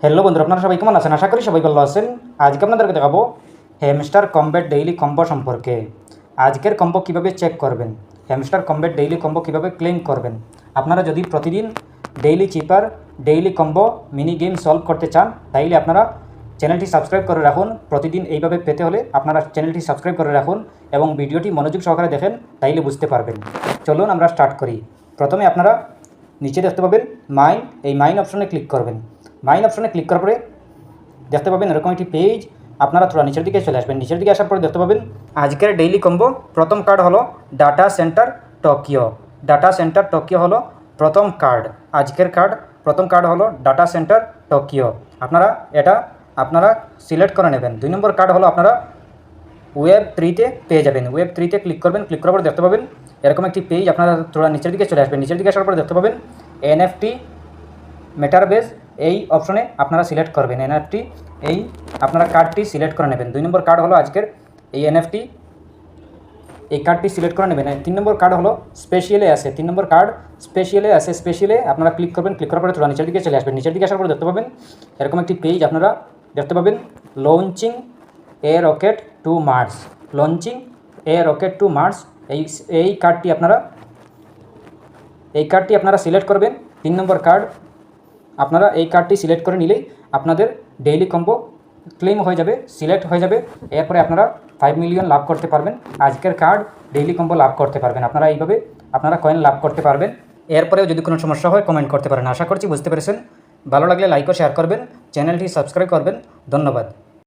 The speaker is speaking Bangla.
হ্যালো বন্ধুরা, আপনারা সবাই কেমন আছেন? আশা করি সবাই ভালো আছেন। আজকে আপনাদেরকে দেখাবো হ্যামস্টার কমব্যাট ডেইলি কম্বো সম্পর্কে। আজকের কম্বো কিভাবে চেক করবেন, হ্যামস্টার কমব্যাট ডেইলি কম্বো কিভাবে ক্লেম করবেন। আপনারা যদি প্রতিদিন ডেইলি চিপার daily combo mini game solve করতে চান, তাইলে আপনারা চ্যানেলটি সাবস্ক্রাইব করে রাখুন। প্রতিদিন এইভাবে পেতে হলে আপনারা চ্যানেলটি সাবস্ক্রাইব করে রাখুন এবং ভিডিওটি মনোযোগ সহকারে দেখেন, তাইলে বুঝতে পারবেন। চলুন আমরা স্টার্ট করি। প্রথমে আপনারা নিচে দেখতে পাবেন মাইন, এই মাইন অপশনে ক্লিক করবেন। মাইন অপশনে ক্লিক করার পরে দেখতে পাবেন এরকম একটি পেজ। আপনারা থোড়া নিচের দিকে চলে আসবেন। নিচের দিকে আসার পরে দেখতে পাবেন আজকের ডেইলি কম্বো প্রথম কার্ড হলো data centre Tokyo. Data centre Tokyo হলো প্রথম কার্ড। আজকের প্রথম কার্ড হলো ডাটা সেন্টার টোকিও। আপনারা সিলেক্ট করে নেবেন। 2 নম্বর কার্ড হলো আপনারা ওয়েব 3-তে পেয়ে যাবেন। ওয়েব 3-তে ক্লিক করবেন। ক্লিক করার পরে দেখতে পাবেন এরকম একটি পেজ। আপনারা থোড়া নিচের দিকে চলে আসবেন। নিচের দিকে আসার পরে দেখতে পাবেন NFT মেটারবেস, এই অপশনে আপনারা সিলেক্ট করবেন। NFT এই আপনারা কার্ডটি সিলেক্ট করে নেবেন। 2 নম্বর কার্ড হলো আজকের এই NFT, এই কার্ডটি সিলেক্ট করে নেবেন। 3 নম্বর কার্ড হলো স্পেশালে আছে। 3 নম্বর কার্ড স্পেশালে আছে। স্পেশালে আপনারা ক্লিক করবেন। ক্লিক করার পরে থোড়া নিচের দিকে চলে আসবেন। নিচের দিকে আসার পরে দেখতে পাবেন এরকম একটি পেজ। আপনারা দেখতে পাবেন লঞ্চিং এ রকেট টু মার্স। লঞ্চিং এ রকেট টু মার্স, এই কার্ডটি আপনারা সিলেক্ট করবেন। 3 নম্বর কার্ড আপনারা এই কার্ডটি সিলেক্ট করে নিলেই আপনাদের ডেইলি কম্বো ক্লেম হয়ে যাবে, সিলেক্ট হয়ে যাবে। এরপরে আপনারা 5 মিলিয়ন লাভ করতে পারবেন। আজকের কার্ড ডেইলি কম্বো লাভ করতে পারবেন। আপনারা এইভাবে আপনারা কয়েন লাভ করতে পারবেন। এরপরেও যদি কোনো সমস্যা হয় কমেন্ট করতে পারেন। আশা করছি বুঝতে পেরেছেন। ভালো লাগলে লাইক ও শেয়ার করবেন, চ্যানেলটি সাবস্ক্রাইব করবেন। ধন্যবাদ।